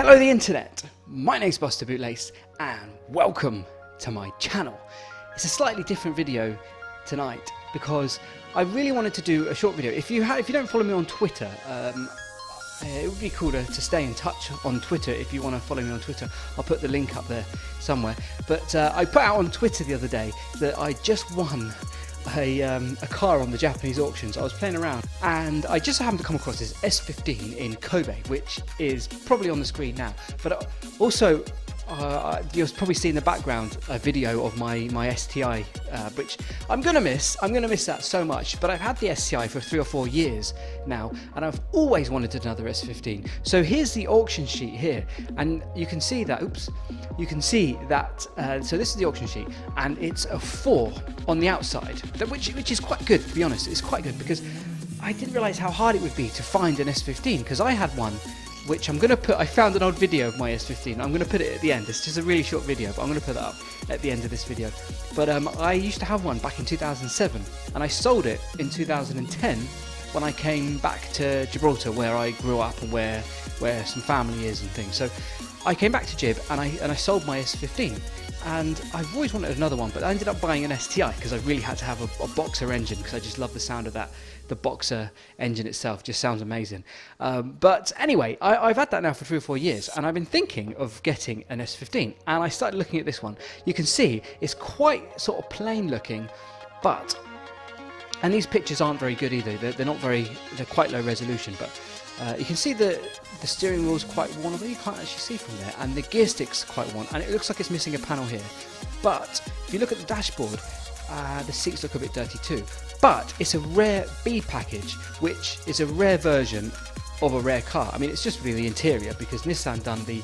Hello the internet, my name's Buster Bootlace and welcome to my channel. It's a slightly different video tonight because I really wanted to do a short video. If you don't follow me on Twitter, it would be cool to stay in touch on Twitter. If you want to follow me on Twitter, I'll put the link up there somewhere. But I put out on Twitter the other day that I just won a car on the Japanese auctions. I was playing around and I just happened to come across this S15 in Kobe, which is probably on the screen now. But also, you'll probably see in the background a video of my STI, which I'm gonna miss that so much. But I've had the STI for 3 or 4 years now, and I've always wanted another S15. So here's the auction sheet here, and you can see that. You can see that. So this is the auction sheet, and it's a 4 on the outside, which is quite good, to be honest. It's quite good because I didn't realise how hard it would be to find an S15, because I had one which I'm going to put. I found an old video of my S15. I'm going to put it at the end. It's just a really short video, but I'm going to put that up at the end of this video. But I used to have one back in 2007, and I sold it in 2010 when I came back to Gibraltar, where I grew up and where some family is and things. So I came back to Gib and I sold my S15. And I've always wanted another one, but I ended up buying an STI because I really had to have a boxer engine, because I just love the sound of that. The boxer engine itself just sounds amazing. But anyway, I've had that now for 3 or 4 years, and I've been thinking of getting an S15. And I started looking at this one. You can see it's quite sort of plain looking, and these pictures aren't very good either. They're quite low resolution, but you can see the steering wheel is quite worn, although you can't actually see from there, and the gear stick's quite worn, and it looks like it's missing a panel here. But if you look at the dashboard, the seats look a bit dirty too. But it's a rare B package, which is a rare version of a rare car. I mean, it's just really the interior, because Nissan done the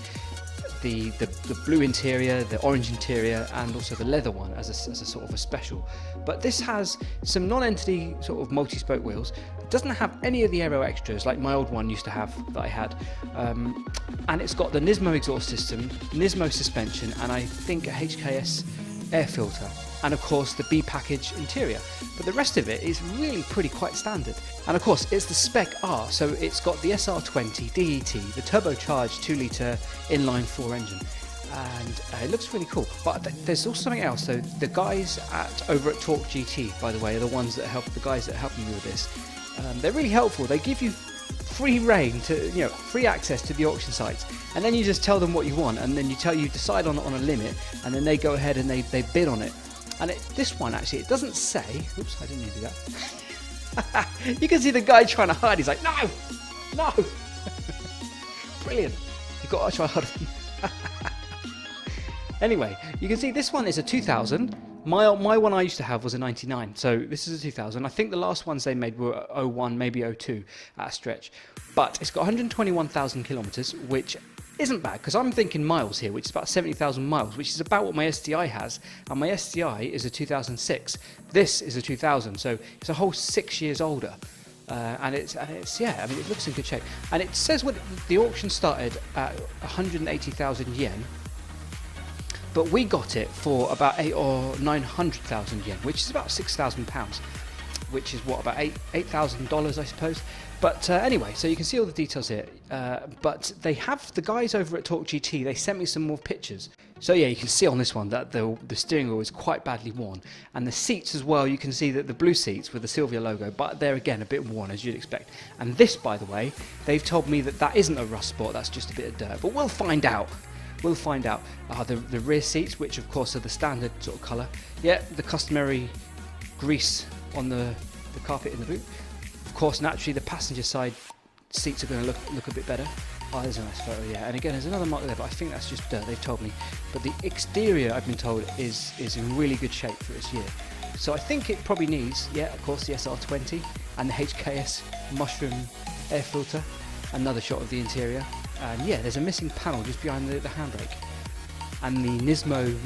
blue interior, the orange interior, and also the leather one as a sort of a special. But this has some non-entity sort of multi-spoke wheels. It doesn't have any of the aero extras like my old one used to have, that I had. And it's got the Nismo exhaust system, Nismo suspension, and I think a HKS air filter, and of course the B package interior. But the rest of it is really quite standard. And of course it's the SpecR, so it's got the SR20 DET, the turbocharged 2-litre inline 4 engine, and it looks really cool. But there's also something else. So the guys over at Talk GT, by the way, are the ones that help, the guys that help me with this. They're really helpful. They give you free reign to, free access to the auction sites, and then you just tell them what you want, and then you decide on a limit, and then they go ahead and they bid on it. And this one actually, it doesn't say. Oops, I didn't mean to do that. You can see the guy trying to hide. He's like, no. Brilliant. You've got to try harder. Anyway, you can see this one is a 2000. My one I used to have was a 99, so this is a 2000. I think the last ones they made were 01, maybe 02 at a stretch. But it's got 121,000 kilometers, which isn't bad, because I'm thinking miles here, which is about 70,000 miles, which is about what my STI has, and my STI is a 2006. This is a 2000, so it's a whole 6 years older. And it's yeah, I mean, it looks in good shape. And it says what the auction started at 180,000 yen. But we got it for about 800,000 or 900,000 yen, which is about £6,000, which is what, about $8,000, I suppose. But anyway, so you can see all the details here. But they have, the guys over at Talk GT, they sent me some more pictures. So yeah, you can see on this one that the steering wheel is quite badly worn, and the seats as well. You can see that the blue seats with the Silvia logo, but they're again a bit worn, as you'd expect. And this, by the way, they've told me that isn't a rust spot. That's just a bit of dirt. But we'll find out. We'll find out. The rear seats, which of course are the standard sort of colour. Yeah, the customary grease on the carpet in the boot. Of course, naturally, the passenger side seats are going to look a bit better. Oh, there's a nice photo, yeah. And again, there's another mark there, but I think that's just dirt, they've told me. But the exterior, I've been told, is in really good shape for its year. So I think it probably needs, yeah, of course, the SR20 and the HKS mushroom air filter. Another shot of the interior. And yeah, there's a missing panel just behind the handbrake. And the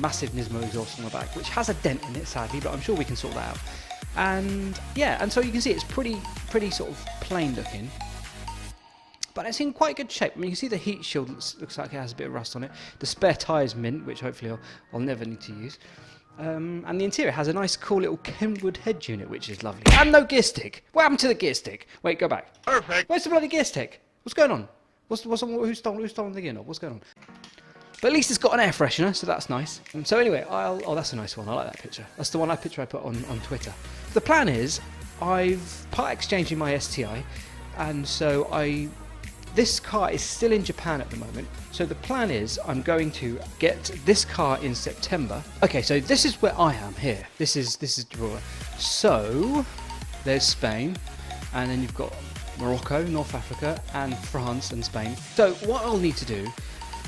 massive Nismo exhaust on the back, which has a dent in it, sadly, but I'm sure we can sort that out. And yeah, and so you can see it's pretty sort of plain looking, but it's in quite good shape. I mean, you can see the heat shield looks like it has a bit of rust on it. The spare tyres mint, which hopefully I'll never need to use. And the interior has a nice cool little Kenwood head unit, which is lovely. And no gear stick. What happened to the gear stick? Wait, go back. Perfect. Where's the bloody gear stick? What's going on? Who's stolen the gear knob? What's going on? But at least it's got an air freshener, so that's nice. So anyway, oh, that's a nice one. I like that picture. That's the picture I put on Twitter. The plan is, I've part exchanging my STI, and so this car is still in Japan at the moment. So the plan is, I'm going to get this car in September. Okay, so this is where I am here. This is Gibraltar. So there's Spain, and then you've got Morocco, North Africa, and France and Spain. So what I'll need to do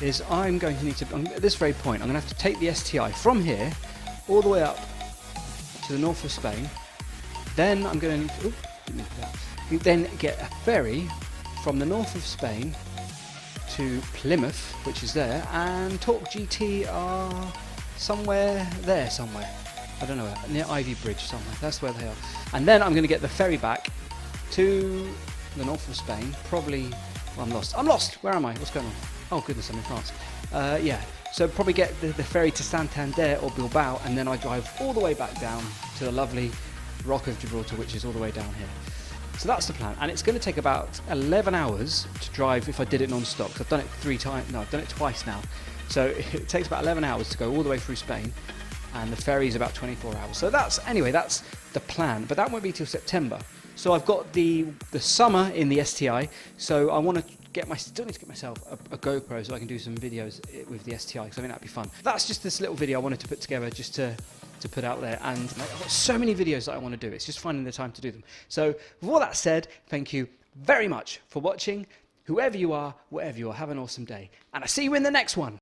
is at this very point, I'm going to have to take the STI from here all the way up to the north of Spain. Then I'm going to then get a ferry from the north of Spain to Plymouth, which is there, and Talk GT are somewhere. I don't know where, near Ivy Bridge somewhere. That's where they are. And then I'm going to get the ferry back to the north of Spain. Probably, well, I'm lost. Where am I? What's going on? Oh goodness, I'm in France. Yeah, so probably get the ferry to Santander or Bilbao, and then I drive all the way back down to the lovely Rock of Gibraltar, which is all the way down here. So that's the plan, and it's going to take about 11 hours to drive if I did it non-stop. I've done it I've done it twice now. So it takes about 11 hours to go all the way through Spain, and the ferry is about 24 hours. So that's the plan, but that won't be till September. So I've got the summer in the STI, so I want to still need to get myself a GoPro so I can do some videos with the STI, because I think that'd be fun. That's just this little video I wanted to put together just to put out there, and I've got so many videos that I want to do. It's just finding the time to do them. So with all that said, thank you very much for watching. Whoever you are, whatever you are, have an awesome day, and I'll see you in the next one.